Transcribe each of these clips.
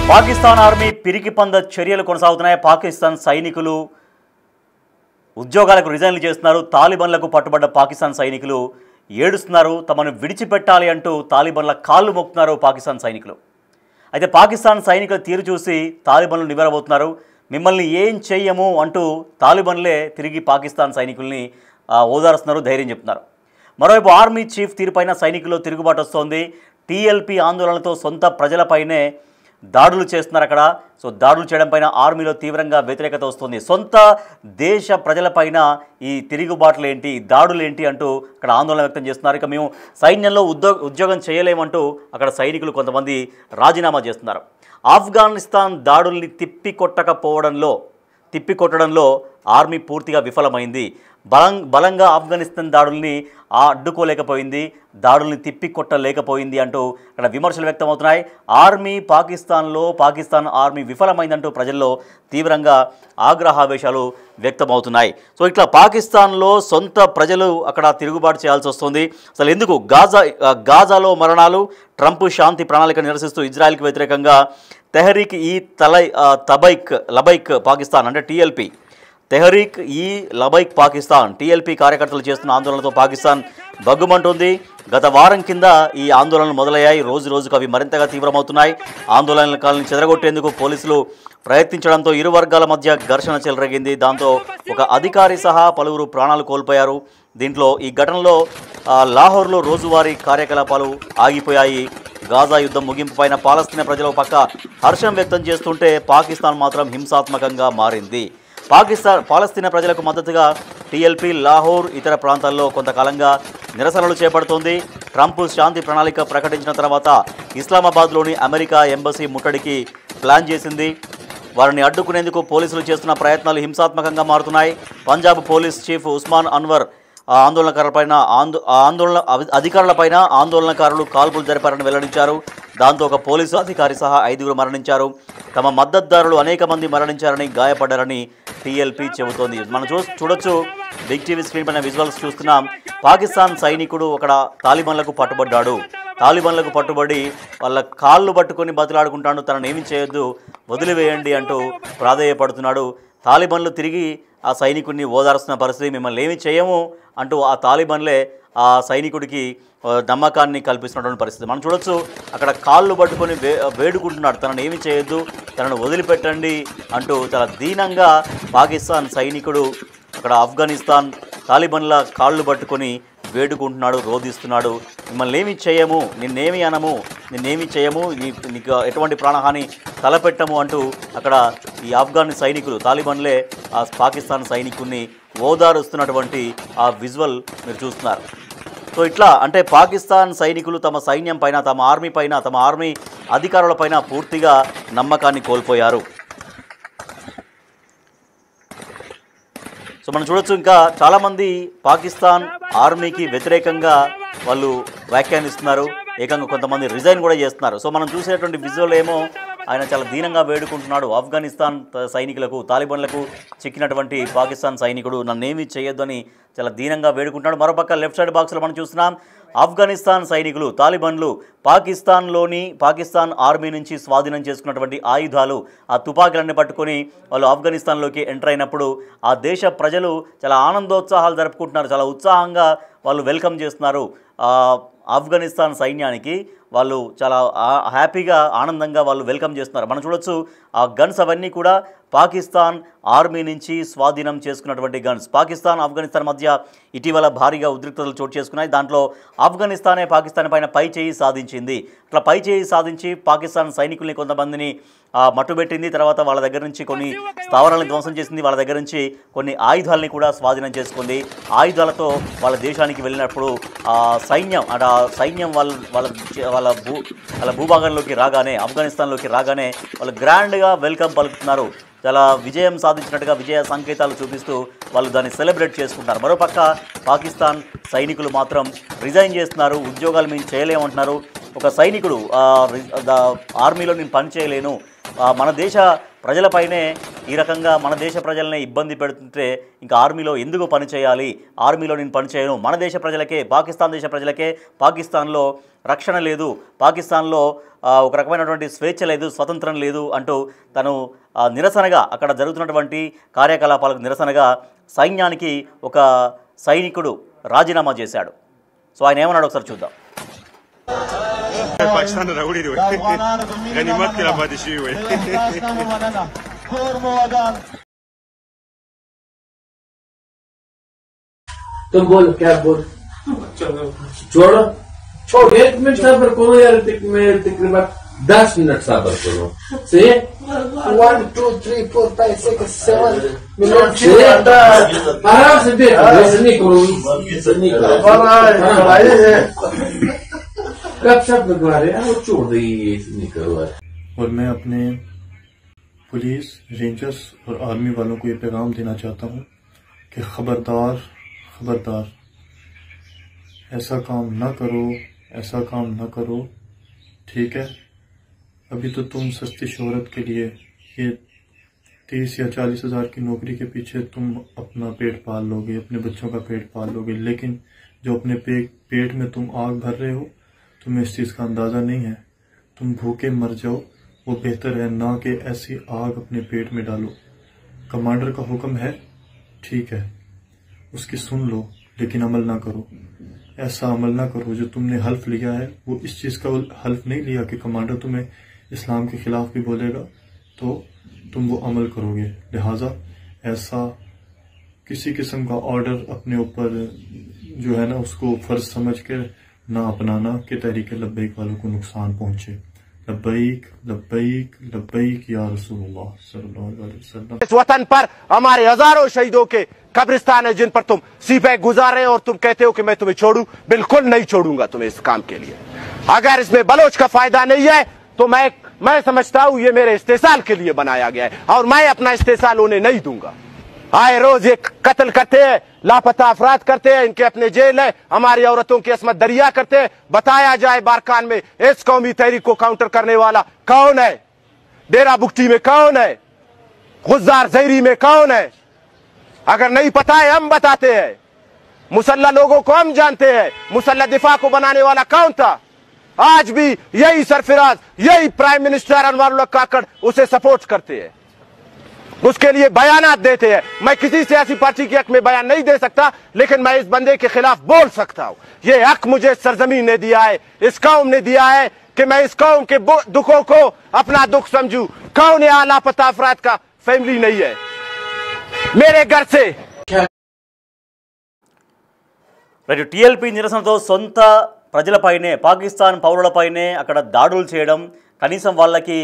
Pakistan army పిరికి పంద చర్యలు కొనసాగుతున్నాయి. పాకిస్తాన్ సైనికులు ఉద్యోగాలకు రిజైన్లు చేస్తున్నారు. తాలిబాన్లకు పట్టుబడ్డ పాకిస్తాన్ సైనికులు ఏడుస్తున్నారు. తమను విడిచిపెట్టాలి అంటూ తాలిబాన్ల కాళ్ళు మొక్కుతున్నారు పాకిస్తాన్ సైనికులు. అయితే పాకిస్తాన్ సైనికుల తీరు చూసి తాలిబాన్లు నివ్వెరబోతున్నారు. మిమ్మల్ని ఏం చెయ్యము అంటూ తాలిబాన్లే తిరిగి పాకిస్తాన్ సైనికుల్ని ఓదారుస్తున్నారు, ధైర్యం చెప్తున్నారు. మరోవైపు ఆర్మీ చీఫ్ తీరుపైన సైనికుల్లో తిరుగుబాటు వస్తోంది. టీఎల్పీ ఆందోళనలతో సొంత ప్రజలపైనే దాడులు చేస్తున్నారు అక్కడ. సో దాడులు చేయడం పైన ఆర్మీలో తీవ్రంగా వ్యతిరేకత వస్తుంది. సొంత దేశ ప్రజలపైన ఈ తిరుగుబాట్లు ఏంటి, దాడులు ఏంటి అంటూ అక్కడ ఆందోళన వ్యక్తం చేస్తున్నారు. ఇక మేము సైన్యంలో ఉద్యోగం చేయలేమంటూ అక్కడ సైనికులు కొంతమంది రాజీనామా చేస్తున్నారు. ఆఫ్ఘనిస్తాన్ దాడుల్ని తిప్పికొట్టడంలో ఆర్మీ పూర్తిగా విఫలమైంది. బలంగా ఆఫ్ఘనిస్తాన్ దాడుల్ని అడ్డుకోలేకపోయింది, దాడుల్ని తిప్పికొట్టలేకపోయింది అంటూ అక్కడ విమర్శలు వ్యక్తమవుతున్నాయి. పాకిస్తాన్ ఆర్మీ విఫలమైందంటూ ప్రజల్లో తీవ్రంగా ఆగ్రహావేశాలు వ్యక్తమవుతున్నాయి. సో ఇట్లా పాకిస్తాన్లో సొంత ప్రజలు అక్కడ తిరుగుబాటు చేయాల్సి వస్తుంది. అసలు ఎందుకు గాజాలో మరణాలు, ట్రంప్ శాంతి ప్రణాళిక నిరసిస్తూ ఇజ్రాయెల్కి వ్యతిరేకంగా తెహరీక్ ఈ లబైక్ పాకిస్తాన్ అంటే టీఎల్పీ తెహరీక్ ఈ లబైక్ పాకిస్తాన్ టీఎల్పీ కార్యకర్తలు చేస్తున్న ఆందోళనతో పాకిస్తాన్ బగ్గుమంటుంది. గత వారం కింద ఈ ఆందోళనలు మొదలయ్యాయి. రోజు రోజుకు అవి మరింతగా తీవ్రమవుతున్నాయి. ఆందోళనకాలను చెదరగొట్టేందుకు పోలీసులు ప్రయత్నించడంతో ఇరు వర్గాల మధ్య ఘర్షణ చెలరేగింది. దాంతో ఒక అధికారి సహా పలువురు ప్రాణాలు కోల్పోయారు. దీంట్లో ఈ ఘటనలో లాహోర్లో రోజువారీ కార్యకలాపాలు ఆగిపోయాయి. గాజా యుద్ధం ముగింపు పైన పాలస్తీనా ప్రజలు పక్క హర్షం వ్యక్తం చేస్తుంటే పాకిస్తాన్ మాత్రం హింసాత్మకంగా మారింది. పాలస్తీనా ప్రజలకు మద్దతుగా టీఎల్పీ లాహోర్ ఇతర ప్రాంతాల్లో కొంతకాలంగా నిరసనలు చేపడుతోంది. ట్రంప్ శాంతి ప్రణాళిక ప్రకటించిన తర్వాత ఇస్లామాబాద్లోని అమెరికా ఎంబసీ ముట్టడికి ప్లాన్ చేసింది. వారిని అడ్డుకునేందుకు పోలీసులు చేస్తున్న ప్రయత్నాలు హింసాత్మకంగా మారుతున్నాయి. పంజాబ్ పోలీస్ చీఫ్ ఉస్మాన్ అన్వర్ అధికారులపైన ఆందోళనకారులు కాల్పులు జరిపారని వెల్లడించారు. దాంతో ఒక పోలీసు అధికారి సహా 5గురు మరణించారు. తమ మద్దతుదారులు అనేక మంది మరణించారని, గాయపడ్డారని టీఎల్పీ చెబుతోంది. మనం చూడొచ్చు బిగ్ టీవీ స్క్రీన్ పైన విజువల్స్ చూస్తున్నాం. పాకిస్తాన్ సైనికుడు అక్కడ తాలిబాన్లకు పట్టుబడి వాళ్ళ కాళ్ళు పట్టుకొని బతిలాడుకుంటాడు. తనను ఏమీ చేయొద్దు, వదిలివేయండి అంటూ ప్రాధేయపడుతున్నాడు. తాలిబాన్లు తిరిగి ఆ సైనికుడిని ఓదార్స్తున్న పరిస్థితి. మిమ్మల్ని ఏమీ చేయము అంటూ ఆ తాలిబాన్లే ఆ సైనికుడికి నమ్మకాన్ని కల్పిస్తున్నటువంటి పరిస్థితి మనం చూడొచ్చు. అక్కడ కాళ్ళు పట్టుకొని వేడుకుంటున్నాడు, తనను ఏమి చేయొద్దు, తనను వదిలిపెట్టండి అంటూ చాలా దీనంగా పాకిస్తాన్ సైనికుడు అక్కడ ఆఫ్ఘనిస్తాన్ తాలిబాన్ల కాళ్ళు పట్టుకొని వేడుకుంటున్నాడు, రోధిస్తున్నాడు. మిమ్మల్ని ఏమి చేయము, నిన్నేమి అనము, నిన్నేమి చేయము, నీకు ఎటువంటి ప్రాణహాని తలపెట్టము అంటూ అక్కడ ఈ ఆఫ్ఘన్ సైనికులు తాలిబాన్లే ఆ పాకిస్తాన్ సైనికుడిని ఓదారుస్తున్నటువంటి ఆ విజువల్ మీరు చూస్తున్నారు. సో ఇట్లా అంటే పాకిస్తాన్ సైనికులు తమ సైన్యం పైన, తమ ఆర్మీ అధికారులపైన పూర్తిగా నమ్మకాన్ని కోల్పోయారు. సో మనం చూడొచ్చు, ఇంకా చాలామంది పాకిస్తాన్ ఆర్మీకి వ్యతిరేకంగా వాళ్ళు వ్యాఖ్యానిస్తున్నారు. ఏకంగా కొంతమంది రిజైన్ కూడా చేస్తున్నారు. సో మనం చూసేటువంటి విజువల్ ఏమో ఆయన చాలా దీనంగా వేడుకుంటున్నాడు. ఆఫ్ఘనిస్తాన్ సైనికులకు, తాలిబాన్లకు చిక్కినటువంటి పాకిస్తాన్ సైనికుడు నన్నేమీ చేయొద్దు అని చాలా దీనంగా వేడుకుంటున్నాడు. మరోపక్క లెఫ్ట్ సైడ్ బాక్స్లో మనం చూస్తున్నాం ఆఫ్ఘనిస్తాన్ సైనికులు, తాలిబాన్లు పాకిస్తాన్ ఆర్మీ నుంచి స్వాధీనం చేసుకున్నటువంటి ఆయుధాలు, ఆ తుపాకీలన్నీ పట్టుకొని వాళ్ళు ఆఫ్ఘనిస్తాన్లోకి ఎంటర్ అయినప్పుడు ఆ దేశ ప్రజలు చాలా ఆనందోత్సాహాలు జరుపుకుంటున్నారు. చాలా ఉత్సాహంగా వాళ్ళు వెల్కమ్ చేస్తున్నారు. ఆఫ్ఘనిస్తాన్ సైన్యానికి వాళ్ళు చాలా హ్యాపీగా, ఆనందంగా వాళ్ళు వెల్కమ్ చేస్తున్నారు. మనం చూడొచ్చు ఆ గన్స్ అవన్నీ కూడా పాకిస్తాన్ ఆర్మీ నుంచి స్వాధీనం చేసుకున్నటువంటి గన్స్. ఆఫ్ఘనిస్తాన్ మధ్య ఇటీవల భారీగా ఉద్రిక్తతలు చోటు చేసుకున్నాయి. దాంట్లో పాకిస్తాన్ పైన పై చేయి సాధించింది. అట్లా పై చేయి సాధించి పాకిస్తాన్ సైనికుల్ని కొంతమందిని మట్టుబెట్టింది. తర్వాత వాళ్ళ దగ్గర నుంచి కొన్ని స్థావరాలను ధ్వంసం చేసింది. వాళ్ళ దగ్గర నుంచి కొన్ని ఆయుధాలని కూడా స్వాధీనం చేసుకుంది. ఆయుధాలతో వాళ్ళ దేశానికి వెళ్ళినప్పుడు సైన్యం వాళ్ళ భూభాగంలోకి రాగానే, ఆఫ్ఘనిస్తాన్లోకి రాగానే వాళ్ళు గ్రాండ్గా వెల్కమ్ పలుకుతున్నారు. చాలా విజయం సాధించినట్టుగా విజయ సంకేతాలు చూపిస్తూ వాళ్ళు దాన్ని సెలబ్రేట్ చేసుకుంటారు. మరోపక్క పాకిస్తాన్ సైనికులు మాత్రం రిజైన్ చేస్తున్నారు, ఉద్యోగాలు మేము చేయలేమంటున్నారు. ఒక సైనికుడు ఆర్మీలో నేను పని చేయలేను, మన దేశ ప్రజలపైనే ఈ రకంగా మన దేశ ప్రజలనే ఇబ్బంది పెడుతుంటే ఇంకా ఆర్మీలో ఎందుకు పని చేయాలి, ఆర్మీలో నేను పని చేయను, మన దేశ ప్రజలకే, పాకిస్తాన్ దేశ ప్రజలకే పాకిస్తాన్లో రక్షణ లేదు, పాకిస్తాన్లో ఒక రకమైనటువంటి స్వేచ్ఛ లేదు, స్వతంత్రం లేదు అంటూ తను నిరసనగా అక్కడ జరుగుతున్నటువంటి కార్యకలాపాలకు నిరసనగా సైన్యానికి ఒక సైనికుడు రాజీనామా చేశాడు. సో ఆయన ఏమన్నాడు ఒకసారి చూద్దాం. पाकिस्तान रगड़ी हुए गनीमत की आबादी हुए तुम बोल क्या बोल छोड़ो छोड़ 1 मिनट सबर करो यार, तकरीबन 10 मिनट सबर करो. सही 1 2 3 4 5 6 7 मिनट आराम से देखो, ऐसे नहीं करो, ऐसे नहीं करो. कब सब लगवा रहे हैं वो छोड़ दो, ऐसे नहीं करो. और मैं अपने पुलिस, रेंजर्स और आर्मी वालों को ये पैगाम देना चाहता हूँ कि खबरदार खबरदार, ऐसा काम ना करो, ऐसा काम ना करो. ठीक है, अभी तो तुम सस्ती शोहरत के लिए ये 30 या 40 हज़ार की नौकरी के पीछे तुम अपना पेट पाल लोगे, अपने बच्चों का पेट पाल लोगे, लेकिन जो अपने पेट में तुम आग भर रहे हो, तुम्हें इस चीज़ का अंदाज़ा नहीं है. तुम भूखे मर जाओ वो बेहतर है ना कि ऐसी आग अपने पेट में डालो. कमांडर का हुक्म है, ठीक है, उसकी सुन लो, लेकिन अमल ना करो. ऐसा अमल ना करो. जो तुमने हल्फ लिया है वो इस चीज़ का हल्फ नहीं लिया कि कमांडर तुम्हें इस्लाम के ख़िलाफ़ भी बोलेगा तो तुम वो अमल करोगे. लिहाजा ऐसा किसी किस्म का ऑर्डर अपने ऊपर जो है ना उसको फ़र्ज समझ कर ना अपनाना कि तहरीक लब्बैक वालों को नुकसान पहुंचे. लब्बैक लब्बैक लब्बैक या रसूलुल्लाह सल्लल्लाहु अलैहि वसल्लम. इस वतन पर हमारे हजारों शहीदों के कब्रिस्तान है जिन पर तुम सीपे गुजार रहे हो और तुम कहते हो कि मैं तुम्हें छोड़ू. बिल्कुल नहीं छोड़ूंगा तुम्हें इस काम के लिए. अगर इसमें बलोच का फायदा नहीं है तो मैं समझता हूं ये मेरे इस्तेसाल के लिए बनाया गया है और मैं अपना इस्तेसाल उन्हें नहीं दूंगा. आए रोज ये कत्ल करते हैं, लापता अफराद करते हैं, इनके अपने जेल है, हमारी औरतों की असमत दरिया करते हैं. बताया जाए बारकान में इस कौमी तहरीक को काउंटर करने वाला कौन है? डेरा बुगटी में कौन है? गुजार जहरी में कौन है? अगर नहीं पता है हम बताते हैं. मुसल्ला लोगों को हम जानते हैं. मुसल्ला दिफा को बनाने वाला कौन था? आज भी यही सरफराज, यही प्राइम मिनिस्टर अनवरुल्लाह काकड़ उसे सपोर्ट करते हैं, उसके लिए बयानात देते हैं. मैं किसी सियासी पार्टी के हक में बयान नहीं दे सकता, लेकिन मैं इस बंदे के खिलाफ बोल सकता हूं. ये हक मुझे सरजमीन ने दिया है, इस कौम ने दिया है कि मैं इस कौम के दुखों को अपना दुख समझूं. कौन है लापता अफराद का फैमिली नहीं है मेरे घर से. రైట్, టీఎల్పీ నిరసనతో సొంత ప్రజలపైనే, పాకిస్తాన్ పౌరులపైనే అక్కడ దాడులు చేయడం, కనీసం వాళ్ళకి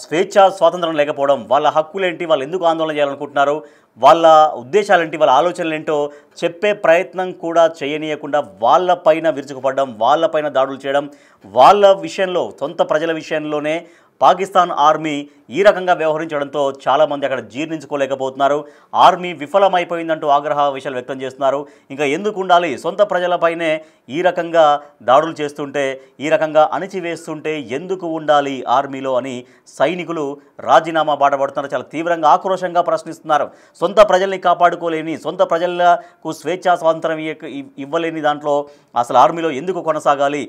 స్వేచ్ఛ స్వాతంత్రం లేకపోవడం, వాళ్ళ హక్కులేంటి, వాళ్ళు ఎందుకు ఆందోళన చేయాలనుకుంటున్నారు, వాళ్ళ ఉద్దేశాలేంటి, వాళ్ళ ఆలోచనలు ఏంటో చెప్పే ప్రయత్నం కూడా చేయనీయకుండా వాళ్ళపైన విరుచుకుపడడం, వాళ్ళపైన దాడులు చేయడం, వాళ్ళ విషయంలో, సొంత ప్రజల విషయంలోనే పాకిస్తాన్ ఆర్మీ ఈ రకంగా వ్యవహరించడంతో చాలామంది అక్కడ జీర్ణించుకోలేకపోతున్నారు. ఆర్మీ విఫలమైపోయిందంటూ ఆగ్రహ విషయాలు వ్యక్తం చేస్తున్నారు. ఇంకా ఎందుకు ఉండాలి, సొంత ప్రజలపైనే ఈ రకంగా దాడులు చేస్తుంటే, ఈ రకంగా అణిచివేస్తుంటే ఎందుకు ఉండాలి ఆర్మీలో అని సైనికులు రాజీనామా బాటపడుతున్నారు. చాలా తీవ్రంగా ఆక్రోశంగా ప్రశ్నిస్తున్నారు. సొంత ప్రజల్ని కాపాడుకోలేని, సొంత ప్రజలకు స్వేచ్ఛా స్వాతంత్రం ఇవ్వలేని దాంట్లో అసలు ఆర్మీలో ఎందుకు కొనసాగాలి,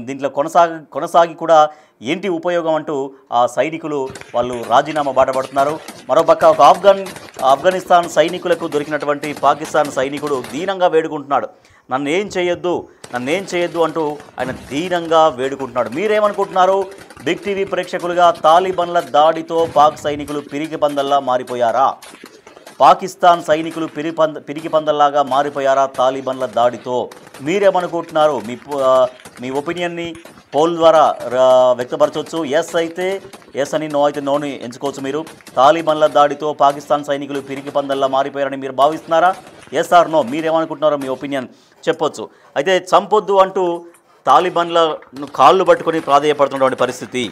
దీంట్లో కొనసాగి కూడా ఏంటి ఉపయోగం అంటూ ఆ సైనికులు వాళ్ళు రాజీనామా బాటపడుతున్నారు. మరోపక్క ఒక ఆఫ్ఘనిస్తాన్ సైనికులకు దొరికినటువంటి పాకిస్తాన్ సైనికుడు దీనంగా వేడుకుంటున్నాడు. నన్నేం చేయొద్దు అంటూ ఆయన దీనంగా వేడుకుంటున్నాడు. మీరేమనుకుంటున్నారు? బిగ్ టీవీ ప్రేక్షకులుగా తాలిబన్ల దాడితో పాక్ సైనికులు పిరికి పందల్లా మారిపోయారా? పాకిస్తాన్ సైనికులు పిరికి పందల్లాగా మారిపోయారా తాలిబన్ల దాడితో? మీరేమనుకుంటున్నారు? మీ ఒపీనియన్ని పోల్ ద్వారా వ్యక్తపరచవచ్చు. ఎస్ అయితే ఎస్ అని, నో అయితే నోని ఎంచుకోవచ్చు. మీరు తాలిబన్ల దాడితో పాకిస్తాన్ సైనికులు పిరికి పందల్లా మారిపోయారని మీరు భావిస్తున్నారా? ఎస్ ఆర్ నో, మీరేమనుకుంటున్నారో మీ ఒపీనియన్ చెప్పొచ్చు. అయితే చంపొద్దు అంటూ తాలిబన్లను కాళ్ళు పట్టుకొని ప్రాధేయపడుతున్నటువంటి పరిస్థితి,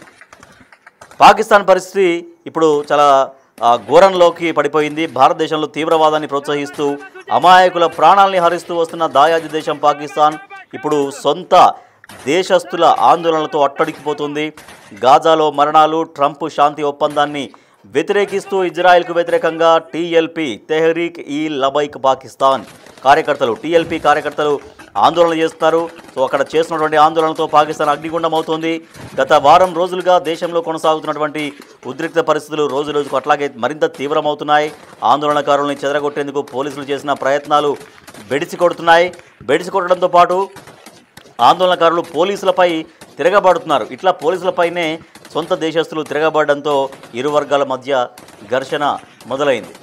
పాకిస్తాన్ పరిస్థితి ఇప్పుడు చాలా ఘోరంలోకి పడిపోయింది. భారతదేశంలో తీవ్రవాదాన్ని ప్రోత్సహిస్తూ అమాయకుల ప్రాణాలని హరిస్తూ వస్తున్న దాయాది దేశం పాకిస్తాన్ ఇప్పుడు సొంత దేశస్తుల ఆందోళనలతో అట్టడికిపోతుంది. గాజాలో మరణాలు, ట్రంప్ శాంతి ఒప్పందాన్ని వ్యతిరేకిస్తూ ఇజ్రాయెల్కు వ్యతిరేకంగా టీఎల్పీ తెహ్రీక్ ఈ లబైక్ పాకిస్తాన్ కార్యకర్తలు టీఎల్పీ కార్యకర్తలు ఆందోళన చేస్తున్నారు. సో అక్కడ చేస్తున్నటువంటి ఆందోళనతో పాకిస్తాన్ అగ్నిగుండం అవుతోంది. గత వారం రోజులుగా దేశంలో కొనసాగుతున్నటువంటి ఉద్రిక్త పరిస్థితులు రోజు రోజుకు అట్లాగే మరింత తీవ్రమవుతున్నాయి. ఆందోళనకారుల్ని చెదరగొట్టేందుకు పోలీసులు చేసిన ప్రయత్నాలు బెడిసికొడుతున్నాయి. బెడిసికొట్టడంతో పాటు ఆందోళనకారులు పోలీసులపై తిరగబడుతున్నారు. ఇట్లా పోలీసులపైనే సొంత దేశస్తులు తిరగబడడంతో ఇరు వర్గాల మధ్య ఘర్షణ మొదలైంది.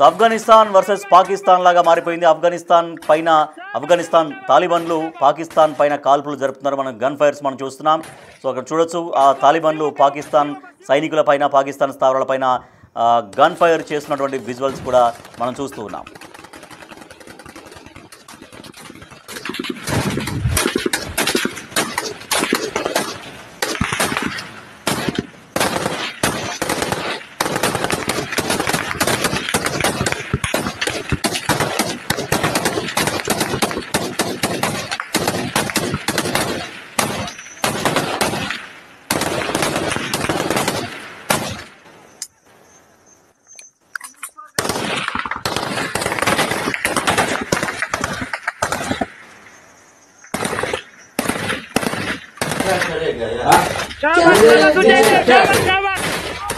ఆఫ్ఘనిస్తాన్ వర్సెస్ పాకిస్తాన్ లాగా మారిపోయింది. ఆఫ్ఘనిస్తాన్ తాలిబాన్లు పాకిస్తాన్ పైన కాల్పులు జరుపుతున్నారు. మనం గన్ ఫైర్స్ మనం చూస్తున్నాం. సో అక్కడ చూడొచ్చు ఆ తాలిబాన్లు పాకిస్తాన్ సైనికుల పైన పాకిస్తాన్ స్థావరాలపైన గన్ ఫైర్ చేస్తున్నటువంటి విజువల్స్ కూడా మనం చూస్తూ ఉన్నాం.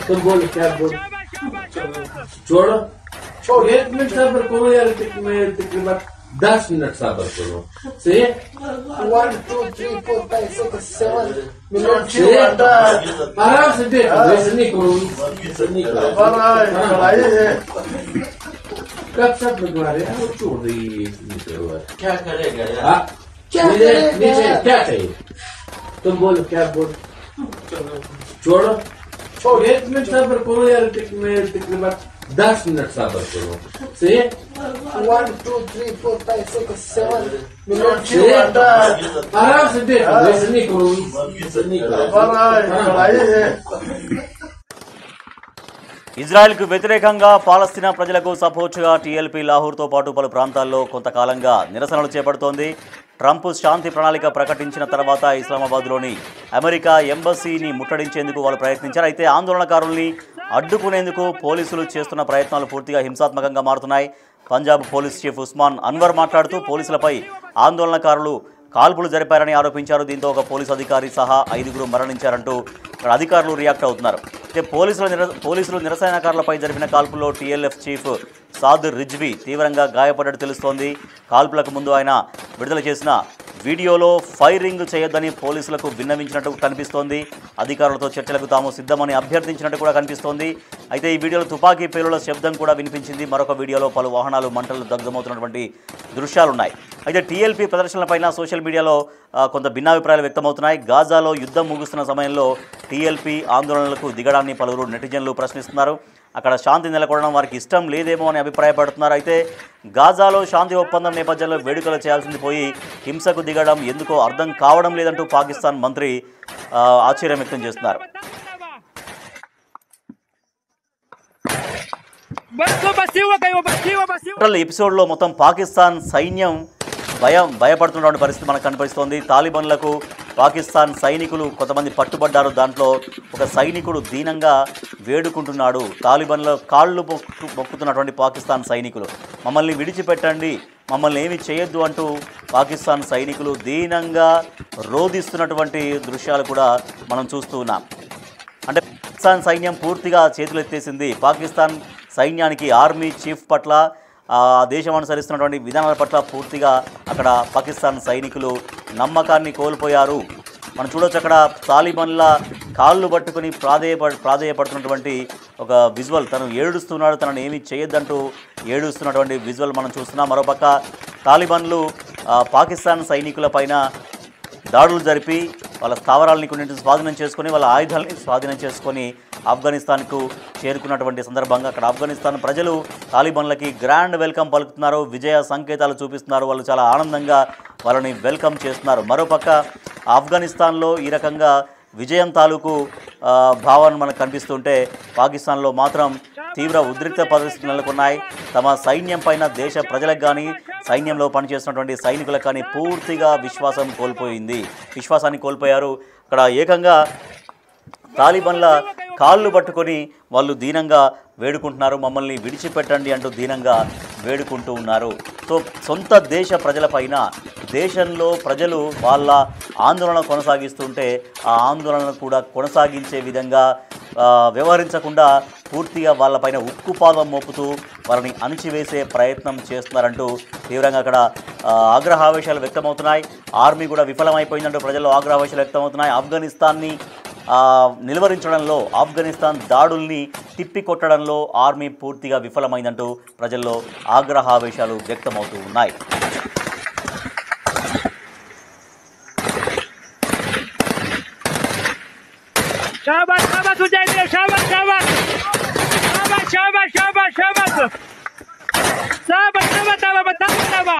तुम बोलो क्या बोल छोड़ो छोड़ 1 मिनट सबर करो यार तकरीबन 10 मिनट सबर करो से 1 2 3 4 5 6 7 मिनट आराम से बैठो ऐसे नहीं करो कब सब लगवा रहे हैं छोड़ दे क्या करेगा यार नीचे क्या चाहिए तुम बोलो क्या बोल छोड़ो छोड़ 1 मिनट सबर करो यार तकरीबन 10 मिनट सबर करो से 1 2 3 4 5 6 7 मिनट आराम से बैठो ऐसे नहीं करो ఇజ్రాయెల్కు వ్యతిరేకంగా పాలస్తీనా ప్రజలకు సపోర్టుగా టీఎల్పీ లాహోర్తో పాటు పలు ప్రాంతాల్లో కొంతకాలంగా నిరసనలు చేపడుతోంది. ట్రంప్ శాంతి ప్రణాళిక ప్రకటించిన తర్వాత ఇస్లామాబాద్లోని అమెరికా ఎంబసీని ముట్టడించేందుకు వాళ్ళు ప్రయత్నించారు. అయితే ఆందోళనకారుల్ని అడ్డుకునేందుకు పోలీసులు చేస్తున్న ప్రయత్నాలు పూర్తిగా హింసాత్మకంగా మారుతున్నాయి. పంజాబ్ పోలీస్ చీఫ్ ఉస్మాన్ అన్వర్ మాట్లాడుతూ పోలీసులపై ఆందోళనకారులు కాల్పులు జరిపారని ఆరోపించారు. దీంతో ఒక పోలీసు అధికారి సహా 5గురు మరణించారంటూ అధికారులు రియాక్ట్ అవుతున్నారు. అయితే పోలీసులు నిరసనకారులపై జరిపిన కాల్పుల్లో టీఎల్ఎఫ్ చీఫ్ సాద్ రిజ్వీ తీవ్రంగా గాయపడ్డట్టు తెలుస్తోంది. కాల్పులకు ముందు ఆయన విడుదల చేసిన వీడియోలో ఫైరింగ్ చేయొద్దని పోలీసులకు విన్నవించినట్టు కనిపిస్తోంది. అధికారులతో చర్చలకు తాము సిద్ధమని అభ్యర్థించినట్టు కూడా కనిపిస్తోంది. అయితే ఈ వీడియోలో తుపాకీ పేలుళ్ల శబ్దం కూడా వినిపించింది. మరొక వీడియోలో పలు వాహనాలు మంటలు దగ్ధమవుతున్నటువంటి దృశ్యాలున్నాయి. అయితే టీఎల్పీ ప్రదర్శనలపైన సోషల్ మీడియాలో కొంత భిన్నాభిప్రాయాలు వ్యక్తమవుతున్నాయి. గాజాలో యుద్ధం ముగుస్తున్న సమయంలో టీఎల్పీ ఆందోళనలకు దిగడాన్ని పలువురు నెటిజన్లు ప్రశ్నిస్తున్నారు. అక్కడ శాంతి నెలకొనడం వారికి ఇష్టం లేదేమో అని అభిప్రాయపడుతున్నారు. అయితే గాజాలో శాంతి ఒప్పందం నేపథ్యంలో వేడుకలు చేయాల్సింది పోయి హింసకు దిగడం ఎందుకో అర్థం కావడం లేదంటూ పాకిస్తాన్ మంత్రి ఆశ్చర్యం వ్యక్తం చేస్తున్నారు. ఎపిసోడ్లో మొత్తం పాకిస్తాన్ సైన్యం భయపడుతున్నటువంటి పరిస్థితి మనకు కనిపిస్తోంది. తాలిబాన్లకు పాకిస్తాన్ సైనికులు కొంతమంది పట్టుబడ్డారు. దాంట్లో ఒక సైనికుడు దీనంగా వేడుకుంటున్నాడు. తాలిబాన్ల కాళ్ళు మొక్కుతున్నటువంటి పాకిస్తాన్ సైనికులు మమ్మల్ని విడిచిపెట్టండి, మమ్మల్ని ఏమి చేయొద్దు అంటూ పాకిస్తాన్ సైనికులు దీనంగా రోధిస్తున్నటువంటి దృశ్యాలు కూడా మనం చూస్తూ ఉన్నాం. అంటే పాకిస్తాన్ సైన్యం పూర్తిగా చేతులెత్తేసింది. పాకిస్తాన్ సైన్యానికి ఆర్మీ చీఫ్ పట్ల దేశం అనుసరిస్తున్నటువంటి విధానాల పట్ల పూర్తిగా అక్కడ పాకిస్తాన్ సైనికులు నమ్మకాన్ని కోల్పోయారు. మనం చూడొచ్చు అక్కడ తాలిబాన్ల కాళ్ళు పట్టుకుని ప్రాధేయపడుతున్నటువంటి ఒక విజువల్. తను ఏడుస్తున్నాడు, తనను ఏమీ చేయొద్దంటూ ఏడుస్తున్నటువంటి విజువల్ మనం చూస్తున్నాం. మరోపక్క తాలిబాన్లు పాకిస్తాన్ సైనికుల పైన దాడులు జరిపి వాళ్ళ స్థావరాలని కొన్నింటిని స్వాధీనం చేసుకొని వాళ్ళ ఆయుధాలని స్వాధీనం చేసుకొని ఆఫ్ఘనిస్తాన్కు చేరుకున్నటువంటి సందర్భంగా అక్కడ ఆఫ్ఘనిస్తాన్ ప్రజలు తాలిబాన్లకి గ్రాండ్ వెల్కమ్ పలుకుతున్నారు, విజయ సంకేతాలు చూపిస్తున్నారు. వాళ్ళు చాలా ఆనందంగా వాళ్ళని వెల్కమ్ చేస్తున్నారు. మరోపక్క ఆఫ్ఘనిస్తాన్లో ఈ రకంగా విజయం తాలూకు భావన మనకు కనిపిస్తుంటే పాకిస్తాన్లో మాత్రం తీవ్ర ఉద్రిక్త పరిస్థితులు నెలకొన్నాయి. తమ సైన్యం పైన దేశ ప్రజలకు కానీ సైన్యంలో పనిచేస్తున్నటువంటి సైనికులకు కానీ పూర్తిగా విశ్వాసాన్ని కోల్పోయారు. అక్కడ ఏకంగా తాలిబాన్ల కాళ్ళు పట్టుకొని వాళ్ళు దీనంగా వేడుకుంటున్నారు. మమ్మల్ని విడిచిపెట్టండి అంటూ దీనంగా వేడుకుంటూ ఉన్నారు. సో సొంత దేశ ప్రజలపైన దేశంలో ప్రజలు వాళ్ళ ఆందోళన కొనసాగిస్తుంటే ఆ ఆందోళనను కూడా కొనసాగించే విధంగా వ్యవహరించకుండా పూర్తిగా వాళ్ళపైన ఉక్కుపాదం మోపుతూ వారిని అణిచివేసే ప్రయత్నం చేస్తున్నారంటూ తీవ్రంగా అక్కడ ఆగ్రహావేశాలు వ్యక్తమవుతున్నాయి. ఆర్మీ కూడా విఫలమైపోయిందంటూ ప్రజల్లో ఆగ్రహావేశాలు వ్యక్తమవుతున్నాయి. ఆఫ్ఘనిస్తాన్ని నిలువరించడంలో, ఆఫ్ఘనిస్తాన్ దాడుల్ని తిప్పికొట్టడంలో ఆర్మీ పూర్తిగా విఫలమైందంటూ ప్రజల్లో ఆగ్రహావేశాలు వ్యక్తమవుతూ ఉన్నాయి. शाबाश शाबाश मुजाहिदीन शाबाश शाबाश शाबाश शाबाश शाबाश शाबाश शाबाश शाबाश शाबाश शाबाश